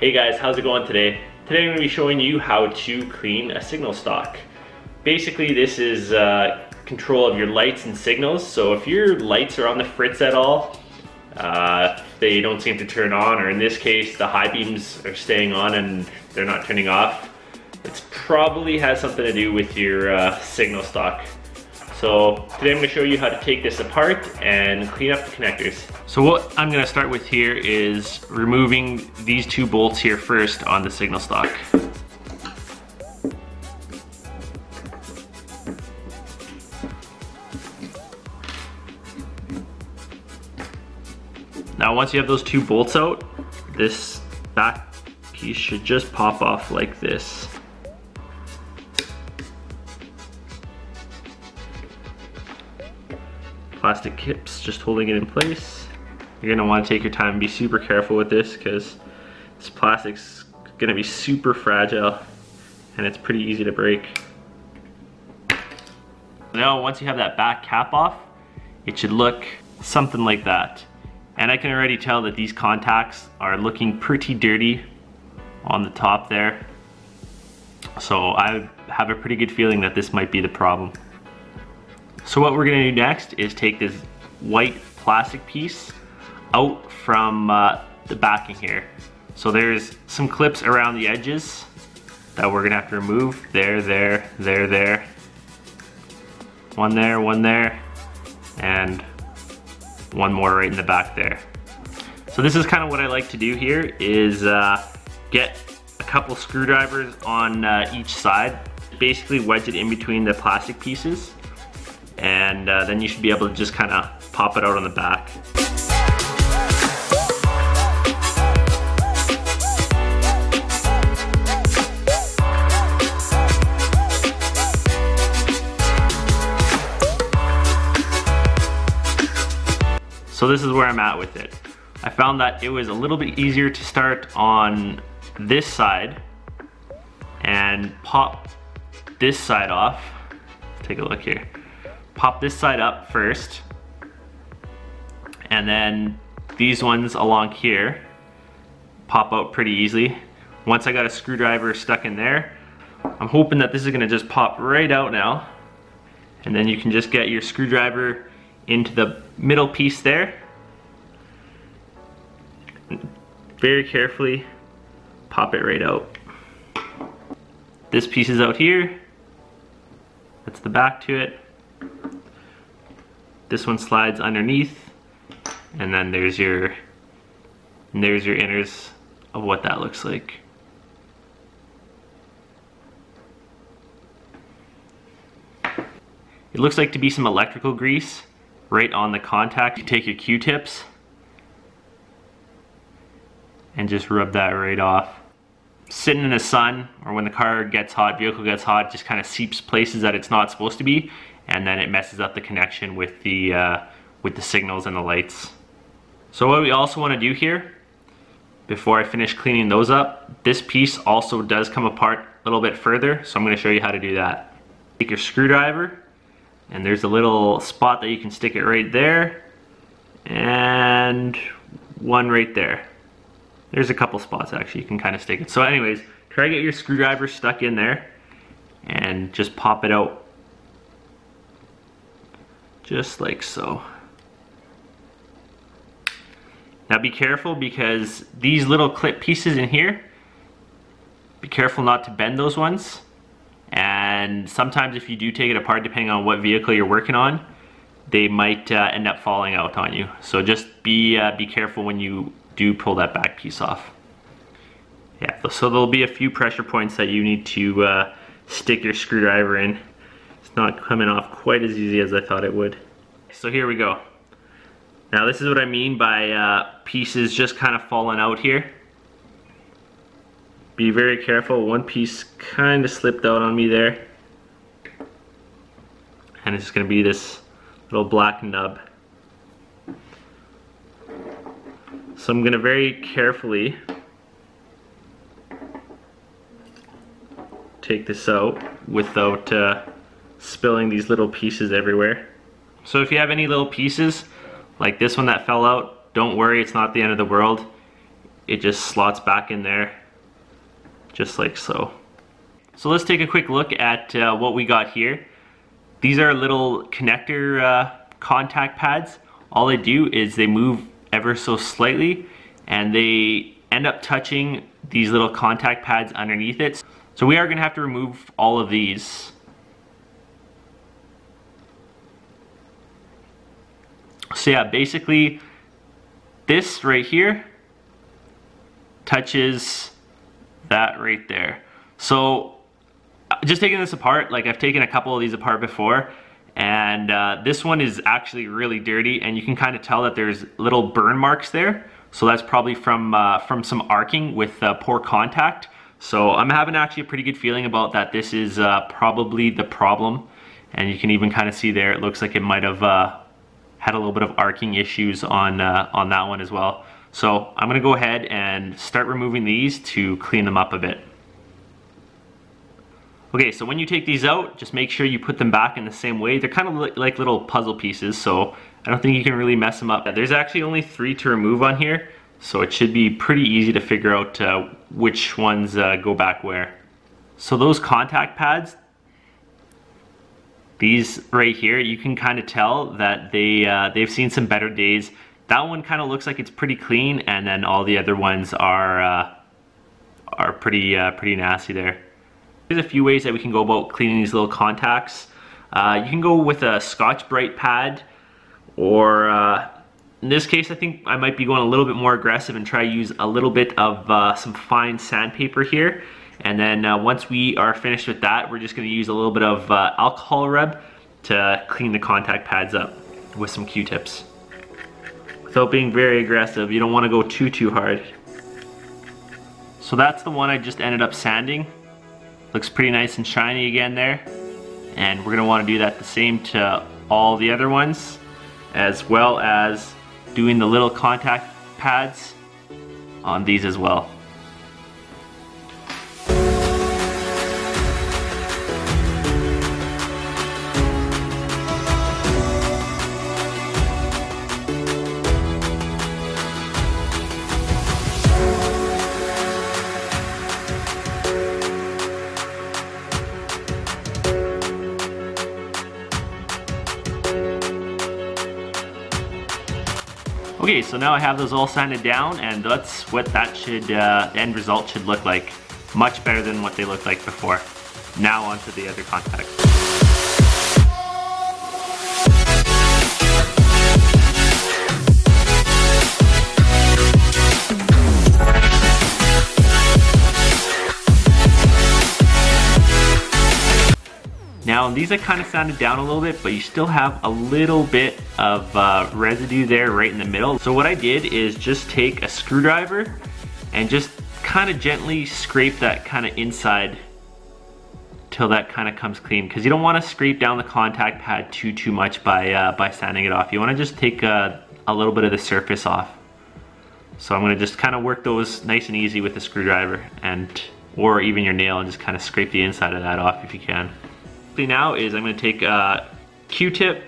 Hey guys, how's it going today? Today I'm going to be showing you how to clean a signal stock. Basically this is control of your lights and signals. So if your lights are on the fritz at all, they don't seem to turn on, or in this case the high beams are staying on and they're not turning off, it probably has something to do with your signal stock. So today I'm going to show you how to take this apart and clean up the connectors. So what I'm going to start with here is removing these two bolts here first on the signal stock. Now once you have those two bolts out, this back piece should just pop off like this. Plastic clips just holding it in place. You're gonna want to take your time and be super careful with this because this plastic's gonna be super fragile and it's pretty easy to break. Now once you have that back cap off, it should look something like that. And I can already tell that these contacts are looking pretty dirty on the top there. So I have a pretty good feeling that this might be the problem. So what we're gonna do next is take this white plastic piece out from the backing here. So there's some clips around the edges that we're gonna have to remove. There. One there, and one more right in the back there. So this is kind of what I like to do here is get a couple screwdrivers on each side, basically wedge it in between the plastic pieces, and then you should be able to just kind of pop it out on the back. So this is where I'm at with it. I found that it was a little bit easier to start on this side and pop this side off. Take a look here. Pop this side up first, and then these ones along here pop out pretty easily. Once I got a screwdriver stuck in there, I'm hoping that this is gonna just pop right out now, and then you can just get your screwdriver into the middle piece there. Very carefully pop it right out. This piece is out here. That's the back to it. This one slides underneath, and then there's your inners of what that looks like. It looks like to be some electrical grease right on the contact. You take your Q-tips and just rub that right off. Sitting in the sun, or when the car gets hot, vehicle gets hot, just kind of seeps places that it's not supposed to be, and then it messes up the connection with the signals and the lights. So what we also want to do here, before I finish cleaning those up, this piece also does come apart a little bit further, so I'm going to show you how to do that. Take your screwdriver, and there's a little spot that you can stick it right there, and one right there. There's a couple spots actually you can kind of stick it. So anyways, try to get your screwdriver stuck in there and just pop it out. Just like so. Now be careful because these little clip pieces in here, be careful not to bend those ones. And sometimes if you do take it apart, depending on what vehicle you're working on, they might end up falling out on you. So just be careful when you do pull that back piece off. Yeah, so there'll be a few pressure points that you need to stick your screwdriver in. It's not coming off quite as easy as I thought it would. So here we go. Now this is what I mean by pieces just kind of falling out here. Be very careful. One piece kind of slipped out on me there. And it's just going to be this little black nub. So I'm going to very carefully take this out without spilling these little pieces everywhere. So if you have any little pieces like this one that fell out, don't worry, it's not the end of the world. it just slots back in there, just like so. So let's take a quick look at what we got here. These are little connector contact pads. All they do is they move ever so slightly, and they end up touching these little contact pads underneath it. So we are going to have to remove all of these. So yeah, basically this right here touches that right there. So just taking this apart, like I've taken a couple of these apart before, and this one is actually really dirty, and you can kind of tell that there's little burn marks there. So that's probably from some arcing with poor contact. So I'm having actually a pretty good feeling about that. This is probably the problem, and you can even kind of see there, it looks like it might have had a little bit of arcing issues on that one as well. So I'm gonna go ahead and start removing these to clean them up a bit. Okay, so when you take these out, just make sure you put them back in the same way. They're kind of like little puzzle pieces, so I don't think you can really mess them up. There's actually only 3 to remove on here, so it should be pretty easy to figure out which ones go back where. So those contact pads, these right here, you can kind of tell that they've seen some better days. That one kind of looks like it's pretty clean, and then all the other ones are pretty nasty there. There's a few ways that we can go about cleaning these little contacts. You can go with a Scotch-Brite pad, or in this case I think I might be going a little bit more aggressive and try to use a little bit of some fine sandpaper here. And then once we are finished with that, we're just going to use a little bit of alcohol rub to clean the contact pads up with some Q-tips. Without being very aggressive, you don't want to go too hard. So that's the one I just ended up sanding. Looks pretty nice and shiny again there. And we're going to want to do that the same to all the other ones, as well as doing the little contact pads on these as well. Okay, so now I have those all sanded down, and that's what that should, end result should look like. Much better than what they looked like before. Now onto the other contacts. Now these are kind of sanded down a little bit, but you still have a little bit of residue there right in the middle. So what I did is just take a screwdriver and just kind of gently scrape that kind of inside till that kind of comes clean, because you don't want to scrape down the contact pad too much by sanding it off. You want to just take a little bit of the surface off. So I'm going to just kind of work those nice and easy with the screwdriver, or even your nail, and just kind of scrape the inside of that off if you can. Now is I'm going to take a Q-tip,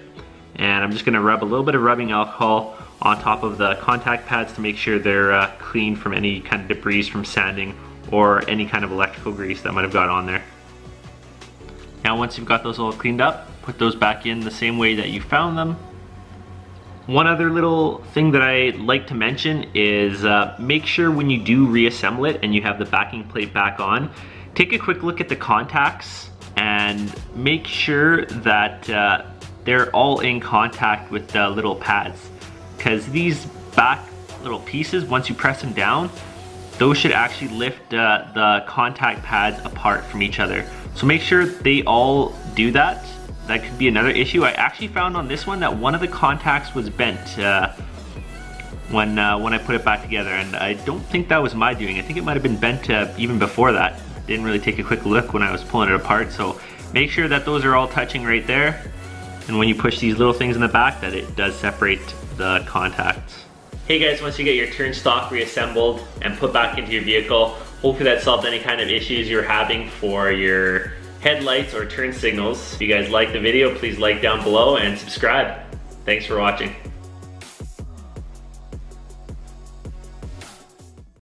and I'm just going to rub a little bit of rubbing alcohol on top of the contact pads to make sure they're clean from any kind of debris from sanding or any kind of electrical grease that might have got on there. Now once you've got those all cleaned up, put those back in the same way that you found them. One other little thing that I like to mention is make sure when you do reassemble it and you have the backing plate back on, take a quick look at the contacts and make sure that they're all in contact with the little pads, because these back little pieces, once you press them down, those should actually lift the contact pads apart from each other. So make sure they all do that. That could be another issue. I actually found on this one that one of the contacts was bent when I put it back together, and I don't think that was my doing. I think it might have been bent even before that. Didn't really take a quick look when I was pulling it apart, so make sure that those are all touching right there, and when you push these little things in the back, that it does separate the contacts. Hey guys, once you get your turn stock reassembled and put back into your vehicle, hopefully that solved any kind of issues you're having for your headlights or turn signals. If you guys like the video, please like down below and subscribe. Thanks for watching.